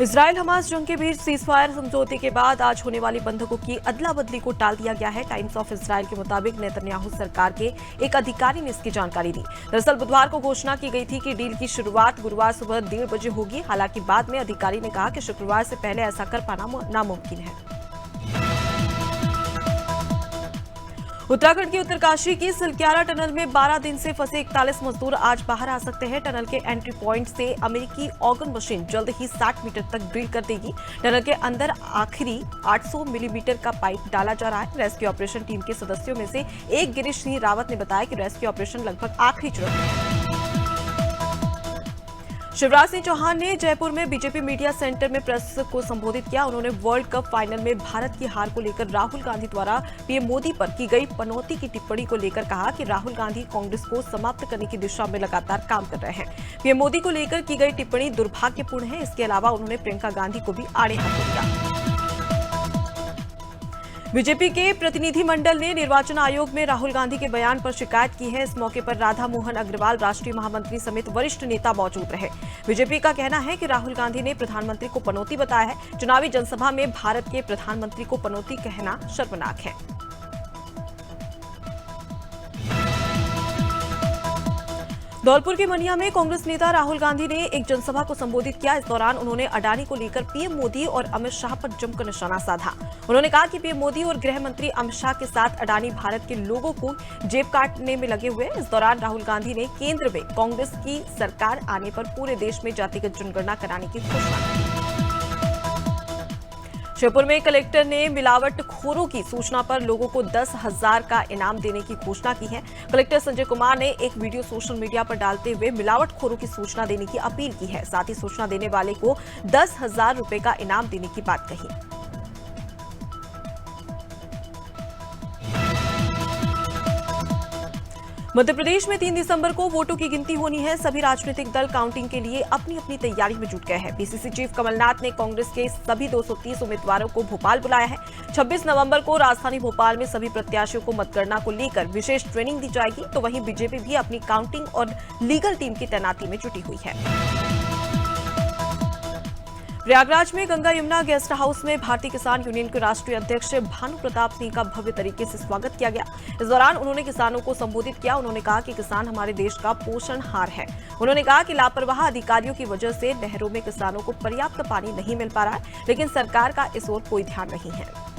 Israel Hamas जंग के बीच ceasefire समझौते के बाद आज होने वाली बंधकों की अदला बदली को टाल दिया गया है। टाइम्स ऑफ इजराइल के मुताबिक नेतन्याहू सरकार के एक अधिकारी ने इसकी जानकारी दी। दरअसल बुधवार को घोषणा की गई थी कि डील की शुरुआत गुरुवार सुबह 1:30 बजे होगी। हालांकि बाद में अधिकारी ने कहा कि शुक्रवार से पहले ऐसा कर पाना नामुमकिन है। उत्तराखंड की उत्तरकाशी की सिलक्यारा टनल में 12 दिन से फंसे 41 मजदूर आज बाहर आ सकते हैं। टनल के एंट्री पॉइंट से अमेरिकी ऑर्गन मशीन जल्द ही 60 मीटर तक ड्रिल कर देगी। टनल के अंदर आखिरी 800 मिलीमीटर का पाइप डाला जा रहा है। रेस्क्यू ऑपरेशन टीम के सदस्यों में से एक गिरीश सिंह रावत ने बताया कि रेस्क्यू ऑपरेशन लगभग आखिरी चरण में है। शिवराज सिंह चौहान ने जयपुर में बीजेपी मीडिया सेंटर में प्रेस को संबोधित किया। उन्होंने वर्ल्ड कप फाइनल में भारत की हार को लेकर राहुल गांधी द्वारा पीएम मोदी पर की गई पनौती की टिप्पणी को लेकर कहा कि राहुल गांधी कांग्रेस को समाप्त करने की दिशा में लगातार काम कर रहे हैं। पीएम मोदी को लेकर की गई टिप्पणी दुर्भाग्यपूर्ण है। इसके अलावा उन्होंने प्रियंका गांधी को भी आड़े हाथों लिया। बीजेपी के प्रतिनिधिमंडल ने निर्वाचन आयोग में राहुल गांधी के बयान पर शिकायत की है। इस मौके पर राधा मोहन अग्रवाल, राष्ट्रीय महामंत्री समेत वरिष्ठ नेता मौजूद रहे। बीजेपी का कहना है कि राहुल गांधी ने प्रधानमंत्री को पनौती बताया है। चुनावी जनसभा में भारत के प्रधानमंत्री को पनौती कहना शर्मनाक है। धौलपुर के मनिया में कांग्रेस नेता राहुल गांधी ने एक जनसभा को संबोधित किया। इस दौरान उन्होंने अडानी को लेकर पीएम मोदी और अमित शाह पर जमकर निशाना साधा। उन्होंने कहा कि पीएम मोदी और गृह मंत्री अमित शाह के साथ अडानी भारत के लोगों को जेब काटने में लगे हुए। इस दौरान राहुल गांधी ने केंद्र में कांग्रेस की सरकार आने पर पूरे देश में जातिगत जनगणना कराने की घोषणा की। श्योपुर में कलेक्टर ने मिलावटखोरों की सूचना पर लोगों को 10,000 का इनाम देने की घोषणा की है। कलेक्टर संजय कुमार ने एक वीडियो सोशल मीडिया पर डालते हुए मिलावटखोरों की सूचना देने की अपील की है। साथ ही सूचना देने वाले को 10,000 रुपए का इनाम देने की बात कही। मध्य प्रदेश में 3 दिसंबर को वोटों की गिनती होनी है। सभी राजनीतिक दल काउंटिंग के लिए अपनी अपनी तैयारी में जुट गए हैं। पीसीसी चीफ कमलनाथ ने कांग्रेस के सभी 230 उम्मीदवारों को भोपाल बुलाया है। 26 नवंबर को राजधानी भोपाल में सभी प्रत्याशियों को मतगणना को लेकर विशेष ट्रेनिंग दी जाएगी। तो वहीं बीजेपी भी अपनी काउंटिंग और लीगल टीम की तैनाती में जुटी हुई है। प्रयागराज में गंगा यमुना गेस्ट हाउस में भारतीय किसान यूनियन के राष्ट्रीय अध्यक्ष भानु प्रताप सिंह का भव्य तरीके से स्वागत किया गया। इस दौरान उन्होंने किसानों को संबोधित किया। उन्होंने कहा कि किसान हमारे देश का पोषणहार है। उन्होंने कहा कि लापरवाह अधिकारियों की वजह से नहरों में किसानों को पर्याप्त पानी नहीं मिल पा रहा है, लेकिन सरकार का इस ओर कोई ध्यान नहीं है।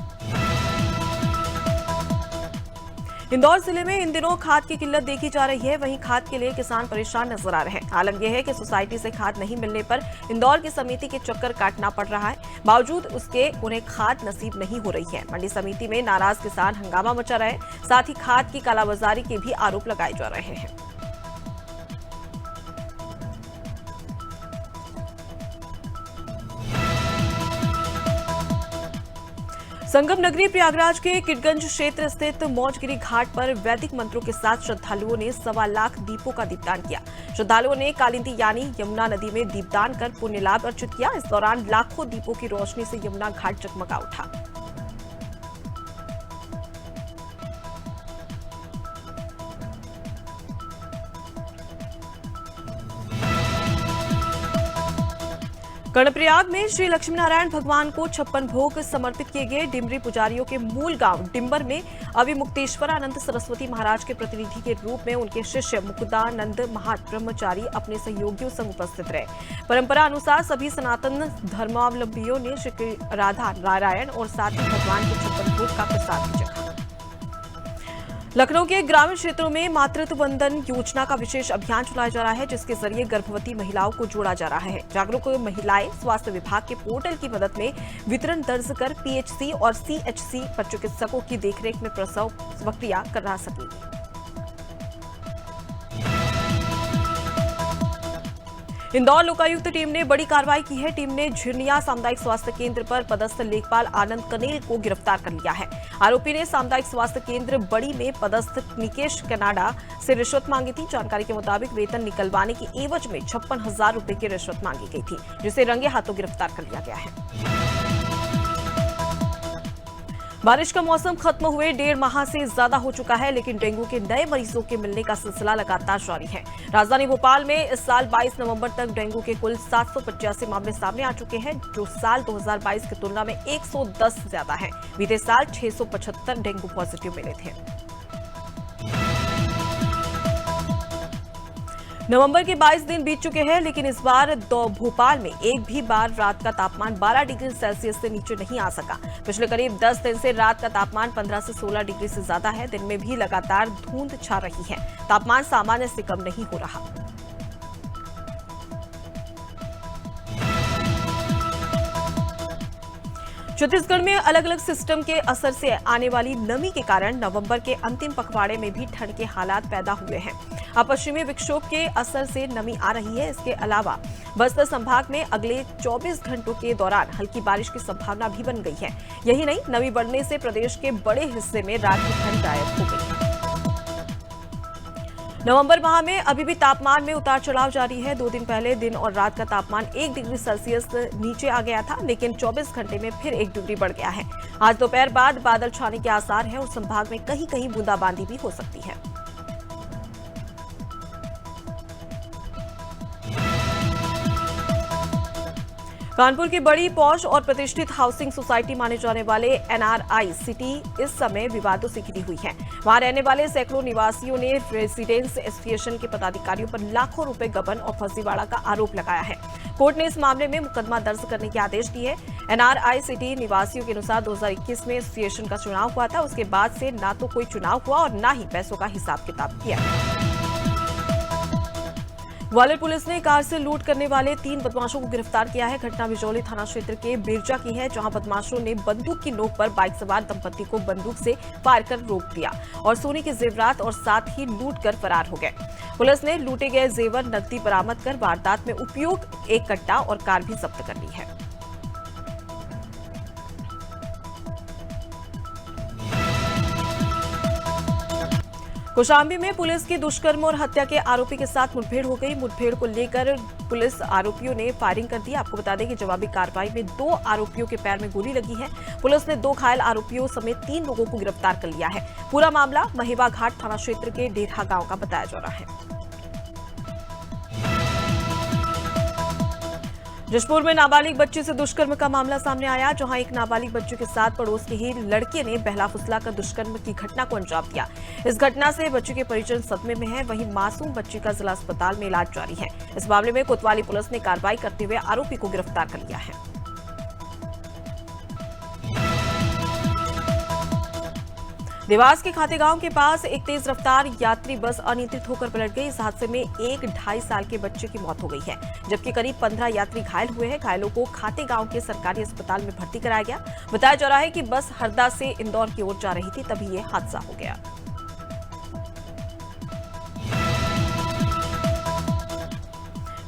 इंदौर जिले में इन दिनों खाद की किल्लत देखी जा रही है। वहीं खाद के लिए किसान परेशान नजर आ रहे हैं। हालत यह है कि सोसाइटी से खाद नहीं मिलने पर इंदौर की समिति के चक्कर काटना पड़ रहा है। बावजूद उसके उन्हें खाद नसीब नहीं हो रही है। मंडी समिति में नाराज किसान हंगामा मचा रहे हैं। साथ ही खाद की कालाबाजारी के भी आरोप लगाए जा रहे हैं। संगम नगरी प्रयागराज के किटगंज क्षेत्र स्थित मौजगिरी घाट पर वैदिक मंत्रों के साथ श्रद्धालुओं ने 1.25 लाख दीपों का दीपदान किया। श्रद्धालुओं ने कालिंदी यानी यमुना नदी में दीपदान कर पुण्य लाभ अर्जित किया। इस दौरान लाखों दीपों की रोशनी से यमुना घाट जगमगा उठा। कर्णप्रयाग में श्री लक्ष्मीनारायण भगवान को 56 भोग समर्पित किए गए। डिमरी पुजारियों के मूल गांव डिम्बर में अविमुक्तेश्वरानंद सरस्वती महाराज के प्रतिनिधि के रूप में उनके शिष्य मुकुदानंद महाब्रह्मचारी अपने सहयोगियों संग उपस्थित रहे। परंपरा अनुसार सभी सनातन धर्मावलंबियों ने श्री राधा नारायण और साथ ही भगवान के 56 भोग का प्रसाद भी चखा। लखनऊ के ग्रामीण क्षेत्रों में मातृत्व वंदन योजना का विशेष अभियान चलाया जा रहा है, जिसके जरिए गर्भवती महिलाओं को जोड़ा जा रहा है। जागरूक महिलाएं स्वास्थ्य विभाग के पोर्टल की मदद में वितरण दर्ज कर पीएचसी और सीएचसी पर चिकित्सकों की देखरेख में प्रसव प्रक्रिया करा सकेगी। इंदौर लोकायुक्त टीम ने बड़ी कार्रवाई की है। टीम ने झिरनिया सामुदायिक स्वास्थ्य केंद्र पर पदस्थ लेखपाल आनंद कनेल को गिरफ्तार कर लिया है। आरोपी ने सामुदायिक स्वास्थ्य केंद्र बड़ी में पदस्थ निकेश कनाडा से रिश्वत मांगी थी। जानकारी के मुताबिक वेतन निकलवाने की एवज में 56,000 रुपए की रिश्वत मांगी गई थी, जिसे रंगे हाथों गिरफ्तार कर लिया गया है। बारिश का मौसम खत्म हुए 1.5 माह से ज्यादा हो चुका है, लेकिन डेंगू के नए मरीजों के मिलने का सिलसिला लगातार जारी है। राजधानी भोपाल में इस साल 22 नवंबर तक डेंगू के कुल 785 मामले सामने आ चुके हैं, जो साल 2022 की तुलना में 110 ज्यादा है। बीते साल 675 डेंगू पॉजिटिव मिले थे। नवंबर के 22 दिन बीत चुके हैं, लेकिन इस बार भोपाल में एक भी बार रात का तापमान 12 डिग्री सेल्सियस से नीचे नहीं आ सका। पिछले करीब 10 दिन से रात का तापमान 15 से 16 डिग्री से ज्यादा है। दिन में भी लगातार धुंध छा रही है। तापमान सामान्य से कम नहीं हो रहा। छत्तीसगढ़ में अलग अलग सिस्टम के असर से आने वाली नमी के कारण नवंबर के अंतिम पखवाड़े में भी ठंड के हालात पैदा हुए हैं। अब पश्चिमी विक्षोभ के असर से नमी आ रही है। इसके अलावा बस्तर संभाग में अगले 24 घंटों के दौरान हल्की बारिश की संभावना भी बन गई है। यही नहीं, नमी बढ़ने से प्रदेश के बड़े हिस्से में रात की ठंड गायब हो गई है। नवंबर माह में अभी भी तापमान में उतार चढ़ाव जारी है। 2 दिन पहले दिन और रात का तापमान 1 डिग्री सेल्सियस नीचे आ गया था, लेकिन 24 घंटे में फिर 1 डिग्री बढ़ गया है। आज दोपहर बाद बादल छाने के आसार हैं और संभाग में कहीं कहीं बूंदाबांदी भी हो सकती है। कानपुर की बड़ी पॉश और प्रतिष्ठित हाउसिंग सोसाइटी माने जाने वाले एनआरआई सिटी इस समय विवादों से घिरी हुई है। वहां रहने वाले सैकड़ों निवासियों ने रेजिडेंट्स एसोसिएशन के पदाधिकारियों पर लाखों रुपए गबन और फर्जीवाड़ा का आरोप लगाया है। कोर्ट ने इस मामले में मुकदमा दर्ज करने के आदेश दिए हैं। एनआरआई सिटी निवासियों के अनुसार 2021 में एसोसिएशन का चुनाव हुआ था। उसके बाद से ना तो कोई चुनाव हुआ और ना ही पैसों का हिसाब किताब किया। ग्वालियर पुलिस ने कार से लूट करने वाले 3 बदमाशों को गिरफ्तार किया है। घटना बिजौली थाना क्षेत्र के बिरजा की है, जहां बदमाशों ने बंदूक की नोक पर बाइक सवार दंपति को बंदूक से फायर कर रोक दिया और सोने के जेवरात और साथ ही लूट कर फरार हो गए। पुलिस ने लूटे गए जेवर नकदी बरामद कर वारदात में उपयोग एक कट्टा और कार भी जब्त कर ली है। कौशाम्बी में पुलिस की दुष्कर्म और हत्या के आरोपी के साथ मुठभेड़ हो गई। मुठभेड़ को लेकर पुलिस आरोपियों ने फायरिंग कर दी। आपको बता दें कि जवाबी कार्रवाई में 2 आरोपियों के पैर में गोली लगी है। पुलिस ने 2 घायल आरोपियों समेत 3 लोगों को गिरफ्तार कर लिया है। पूरा मामला महेवा घाट थाना क्षेत्र के डेढ़ा गांव का बताया जा रहा है। जशपुर में नाबालिग बच्चे से दुष्कर्म का मामला सामने आया, जहां एक नाबालिग बच्चे के साथ पड़ोस के ही लड़के ने बहला फुसलाकर दुष्कर्म की घटना को अंजाम दिया। इस घटना से बच्चे के परिजन सदमे में हैं। वहीं मासूम बच्चे का जिला अस्पताल में इलाज जारी है। इस मामले में कोतवाली पुलिस ने कार्रवाई करते हुए आरोपी को गिरफ्तार कर लिया है। देवास के खातेगांव के पास एक तेज रफ्तार यात्री बस अनियंत्रित होकर पलट गई। इस हादसे में एक 2.5 साल के बच्चे की मौत हो गई है, जबकि करीब 15 यात्री घायल हुए हैं। घायलों को खातेगांव के सरकारी अस्पताल में भर्ती कराया गया। बताया जा रहा है कि बस हरदा से इंदौर की ओर जा रही थी, तभी यह हादसा हो गया।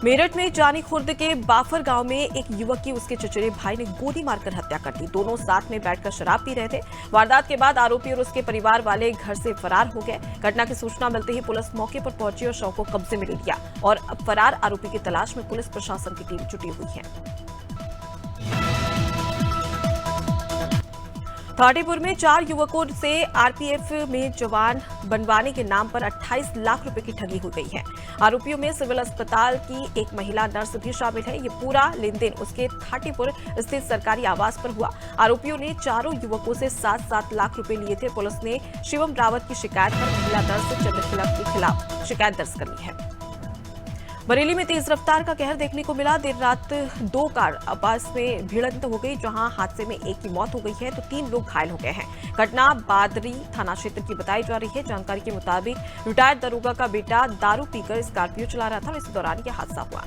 मेरठ में जानी खुर्द के बाफर गांव में एक युवक की उसके चचेरे भाई ने गोली मारकर हत्या कर दी। दोनों साथ में बैठकर शराब पी रहे थे। वारदात के बाद आरोपी और उसके परिवार वाले घर से फरार हो गए। घटना की सूचना मिलते ही पुलिस मौके पर पहुंची और शव को कब्जे में ले लिया और अब फरार आरोपी की तलाश में पुलिस प्रशासन की टीम जुटी हुई है। थाटीपुर में 4 युवकों से आरपीएफ में जवान बनवाने के नाम पर 28 लाख रुपए की ठगी हो गई है। आरोपियों में सिविल अस्पताल की एक महिला नर्स भी शामिल है। ये पूरा लेनदेन उसके थाटीपुर स्थित सरकारी आवास पर हुआ। आरोपियों ने चारों युवकों से 7-7 लाख रुपए लिए थे। पुलिस ने शिवम रावत की शिकायत पर महिला नर्स चंद्रकला के खिलाफ शिकायत दर्ज कर ली है। बरेली में तेज रफ्तार का कहर देखने को मिला। देर रात 2 कार आपस में भिड़ंत हो गई, जहां हादसे में एक की मौत हो गई है तो 3 लोग घायल हो गए हैं। घटना बादरी थाना क्षेत्र की बताई जा रही है। जानकारी के मुताबिक रिटायर्ड दरोगा का बेटा दारू पीकर स्कॉर्पियो चला रहा था और इस दौरान यह हादसा हुआ।